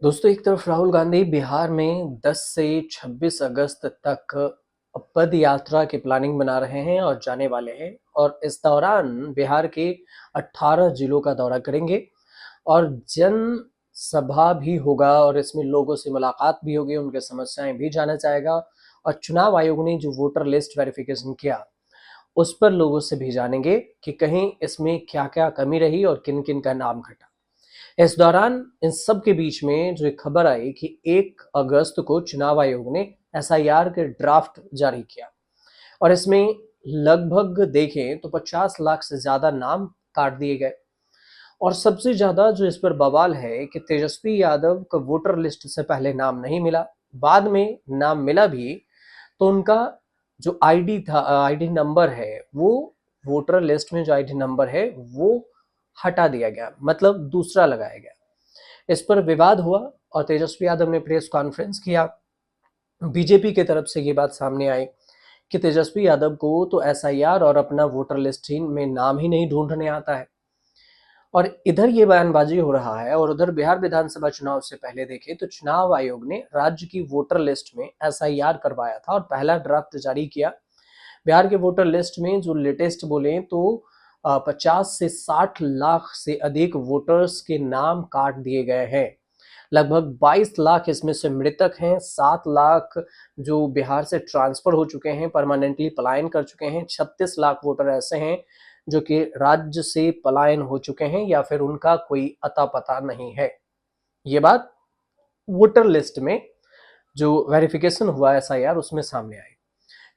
दोस्तों, एक तरफ राहुल गांधी बिहार में 10 से 26 अगस्त तक पद यात्रा की प्लानिंग बना रहे हैं और जाने वाले हैं। और इस दौरान बिहार के 18 जिलों का दौरा करेंगे और जन सभा भी होगा और इसमें लोगों से मुलाकात भी होगी, उनके समस्याएं भी जाना जाएगा। और चुनाव आयोग ने जो वोटर लिस्ट वेरिफिकेशन किया उस पर लोगों से भी जानेंगे कि कहीं इसमें क्या क्या कमी रही और किन किन का नाम घटा। इस दौरान इन सब के बीच में जो एक खबर आई कि 1 अगस्त को चुनाव आयोग ने एसआईआर के ड्राफ्ट जारी किया और इसमें लगभग देखें तो 50 लाख से ज्यादा नाम काट दिए गए। और सबसे ज्यादा जो इस पर बवाल है कि तेजस्वी यादव को वोटर लिस्ट से पहले नाम नहीं मिला, बाद में नाम मिला भी तो उनका जो आईडी था, आईडी नंबर है, वो वोटर लिस्ट में जो आईडी नंबर है वो हटा दिया गया, मतलब दूसरा लगाया गया। इस पर विवाद हुआ और तेजस्वी यादव ने प्रेस कॉन्फ्रेंस किया। बीजेपी की तरफ से ये बात सामने आई कि तेजस्वी यादव को तो एसआईआर और अपना वोटर लिस्ट में नाम ही नहीं ढूंढने आता है। और इधर ये बयानबाजी हो रहा है और उधर बिहार विधानसभा चुनाव से पहले देखें तो चुनाव आयोग ने राज्य की वोटर लिस्ट में एसआईआर करवाया था और पहला ड्राफ्ट जारी किया। बिहार के वोटर लिस्ट में जो लेटेस्ट बोले तो 50 से 60 लाख से अधिक वोटर्स के नाम काट दिए गए हैं। लगभग 22 लाख इसमें से मृतक हैं, 7 लाख जो बिहार से ट्रांसफर हो चुके हैं, परमानेंटली पलायन कर चुके हैं, 36 लाख वोटर ऐसे हैं जो कि राज्य से पलायन हो चुके हैं या फिर उनका कोई अता पता नहीं है। ये बात वोटर लिस्ट में जो वेरिफिकेशन हुआ एसआईआर उसमें सामने आई।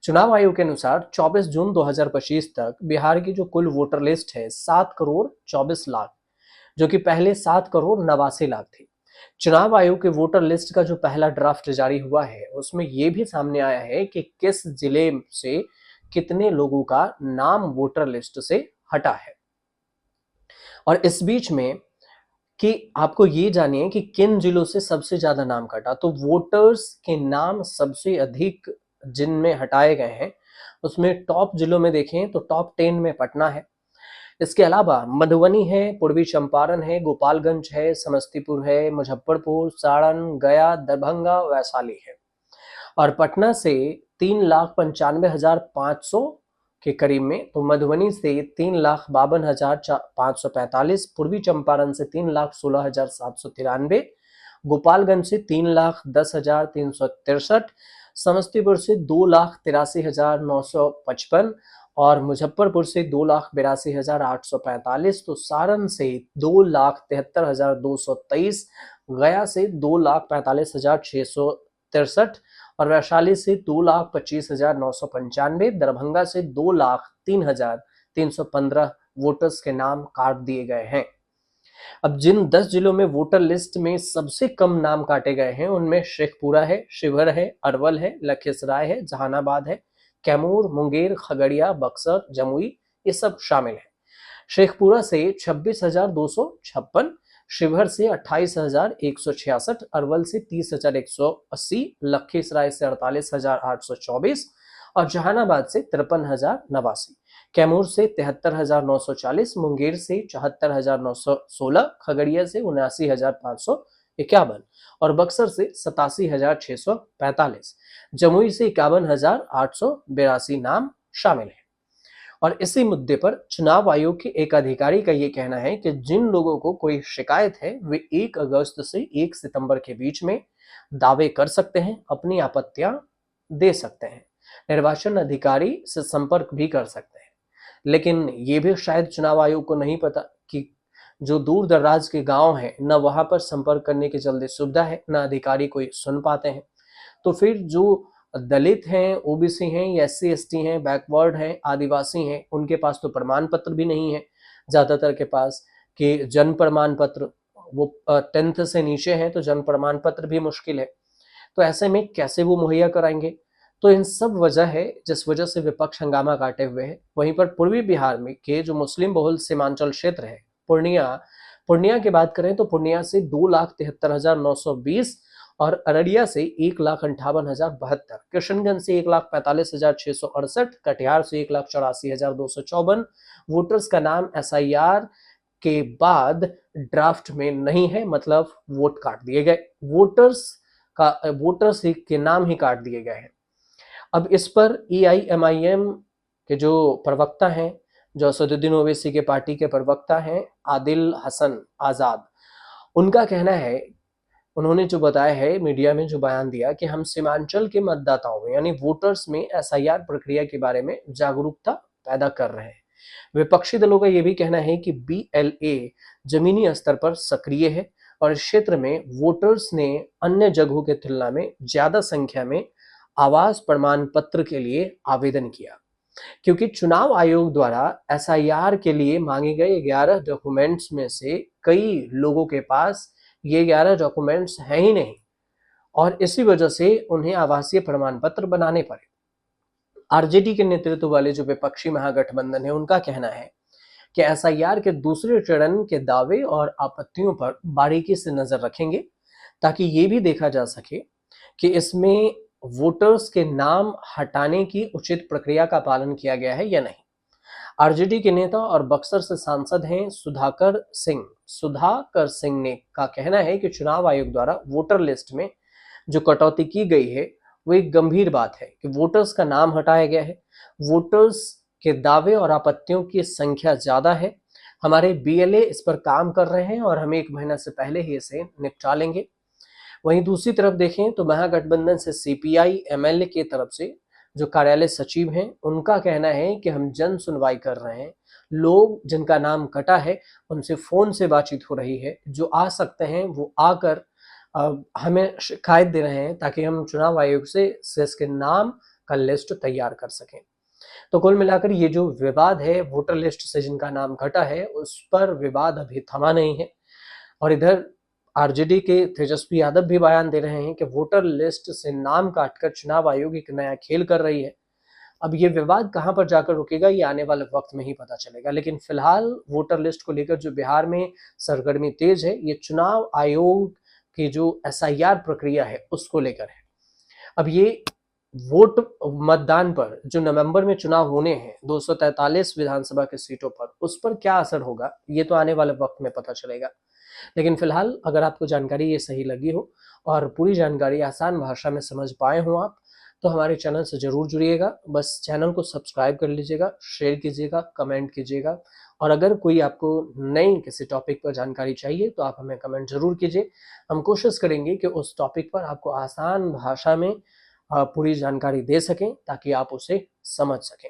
चुनाव आयोग के अनुसार 24 जून 2025 तक बिहार की जो कुल वोटर लिस्ट है 7 करोड़ 24 लाख, जो कि पहले 7 करोड़ 89 लाख थी। चुनाव आयोग के वोटर लिस्ट का जो पहला ड्राफ्ट जारी हुआ है उसमें यह भी सामने आया है कि किस जिले से कितने लोगों का नाम वोटर लिस्ट से हटा है। और इस बीच में कि आपको ये जानिए कि किन जिलों से सबसे ज्यादा नाम कटा, तो वोटर्स के नाम सबसे अधिक जिनमें हटाए गए हैं उसमें टॉप जिलों में देखें तो टॉप 10 में पटना है। इसके अलावा मधुबनी है, पूर्वी चंपारण है, गोपालगंज है, समस्तीपुर है, मुजफ्फरपुर, सारण, गया, दरभंगा, वैशाली है। और पटना से 3,95,500 के करीब में, तो मधुबनी से 3,52,545, पूर्वी चंपारण से 3,16,793, गोपालगंज से 3,10,363, समस्तीपुर से 2,83,955 और मुजफ्फरपुर से 2,82,845, तो सारण से 2,73,223, गया से 2,45,663 और वैशाली से 2,25,995, दरभंगा से 2,03,315 वोटर्स के नाम काट दिए गए हैं। अब जिन 10 जिलों में वोटर लिस्ट में सबसे कम नाम काटे गए हैं उनमें शेखपुरा है, शिवहर है, अरवल है, लखीसराय है, जहानाबाद है, कैमूर, मुंगेर, खगड़िया, बक्सर, जमुई, ये सब शामिल है। शेखपुरा से 26,256, शिवहर से 28,166, अरवल से 30,180, लखीसराय से 48,824 और जहानाबाद से 53,089, कैमूर से 73,940, मुंगेर से 74,916, खगड़िया से 79,551 और बक्सर से 87,645, जमुई से 51,882 नाम शामिल है। और इसी मुद्दे पर चुनाव आयोग के एक अधिकारी का ये कहना है कि जिन लोगों को कोई शिकायत है वे 1 अगस्त से 1 सितंबर के बीच में दावे कर सकते हैं, अपनी आपत्तियां दे सकते हैं, निर्वाचन अधिकारी से संपर्क भी कर सकते हैं। लेकिन ये भी शायद चुनाव आयोग को नहीं पता कि जो दूर दराज के गांव हैं न वहां पर संपर्क करने की जल्दी सुविधा है, न अधिकारी कोई सुन पाते हैं। तो फिर जो दलित हैं, ओबीसी हैं या एससी एसटी हैं, बैकवर्ड हैं, आदिवासी हैं, उनके पास तो प्रमाण पत्र भी नहीं है ज्यादातर के पास, कि जन्म प्रमाण पत्र, वो 10th से नीचे हैं तो जन्म प्रमाण पत्र भी मुश्किल है। तो ऐसे में कैसे वो मुहैया कराएंगे? तो इन सब वजह है जिस वजह से विपक्ष हंगामा काटे हुए है। वहीं पर पूर्वी बिहार में के जो मुस्लिम बहुल सीमांचल क्षेत्र है, पूर्णिया पूर्णिया की बात करें तो पूर्णिया से 2,73,920 और अररिया से 1,58,072, किशनगंज से 1,45,668, कटिहार से 1,84,254 वोटर्स का नाम एसआईआर के बाद ड्राफ्ट में नहीं है, मतलब वोट काट दिए गए, वोटर्स के नाम ही काट दिए गए हैं। अब इस पर EIMIM के जो प्रवक्ता हैं, जो असदुद्दीन ओवैसी के पार्टी के प्रवक्ता हैं, आदिल हसन आजाद, उनका कहना है, उन्होंने जो बताया है मीडिया में, जो बयान दिया कि हम सीमांचल के मतदाताओं में यानी वोटर्स में SIR प्रक्रिया के बारे में जागरूकता पैदा कर रहे हैं। विपक्षी दलों का यह भी कहना है कि BLA जमीनी स्तर पर सक्रिय है और इस क्षेत्र में वोटर्स ने अन्य जगहों की तुलना में ज्यादा संख्या में आवास प्रमाण पत्र के लिए आवेदन किया, क्योंकि चुनाव आयोग द्वारा SIR के लिए मांगे गए 11 डॉक्यूमेंट्स में से कई लोगों के पास ये 11 डॉक्यूमेंट्स हैं ही नहीं और इसी वजह से उन्हें आवासीय प्रमाण पत्र बनाने पड़े। आरजेडी के नेतृत्व वाले जो विपक्षी महागठबंधन है, उनका कहना है कि SIR के दूसरे चरण के दावे और आपत्तियों पर बारीकी से नजर रखेंगे, ताकि ये भी देखा जा सके कि इसमें वोटर्स के नाम हटाने की उचित प्रक्रिया का पालन किया गया है या नहीं। आरजेडी के नेता और बक्सर से सांसद हैं सुधाकर सिंह ने का कहना है कि चुनाव आयोग द्वारा वोटर लिस्ट में जो कटौती की गई है वो एक गंभीर बात है कि वोटर्स का नाम हटाया गया है। वोटर्स के दावे और आपत्तियों की संख्या ज्यादा है। हमारे BLA इस पर काम कर रहे हैं और हम 1 महीना से पहले ही इसे निपटा लेंगे। वहीं दूसरी तरफ देखें तो महागठबंधन से CPI MLA की तरफ से जो कार्यालय सचिव हैं, उनका कहना है कि हम जन सुनवाई कर रहे हैं, लोग जिनका नाम कटा है उनसे फोन से बातचीत हो रही है, जो आ सकते हैं वो आकर हमें शिकायत दे रहे हैं ताकि हम चुनाव आयोग से इसके नाम का लिस्ट तैयार कर सकें। तो कुल मिलाकर ये जो विवाद है वोटर लिस्ट से जिनका नाम कटा है, उस पर विवाद अभी थमा नहीं है। और इधर आरजेडी के तेजस्वी यादव भी बयान दे रहे हैं कि वोटर लिस्ट से नाम काटकर चुनाव आयोग एक नया खेल कर रही है। अब ये विवाद कहां पर जाकर रुकेगा, ये आने वाले वक्त में ही पता चलेगा, लेकिन फिलहाल वोटर लिस्ट को लेकर जो बिहार में सरगर्मी तेज है, ये चुनाव आयोग की जो SIR प्रक्रिया है उसको लेकर है। अब ये वोट मतदान पर जो नवंबर में चुनाव होने हैं 243 विधानसभा के सीटों पर, उस पर क्या असर होगा ये तो आने वाले वक्त में पता चलेगा। लेकिन फिलहाल अगर आपको जानकारी ये सही लगी हो और पूरी जानकारी आसान भाषा में समझ पाए हो आप, तो हमारे चैनल से जरूर जुड़िएगा। बस चैनल को सब्सक्राइब कर लीजिएगा, शेयर कीजिएगा, कमेंट कीजिएगा और अगर कोई आपको नई किसी टॉपिक पर जानकारी चाहिए तो आप हमें कमेंट जरूर कीजिए। हम कोशिश करेंगे कि उस टॉपिक पर आपको आसान भाषा में पूरी जानकारी दे सकें ताकि आप उसे समझ सकें।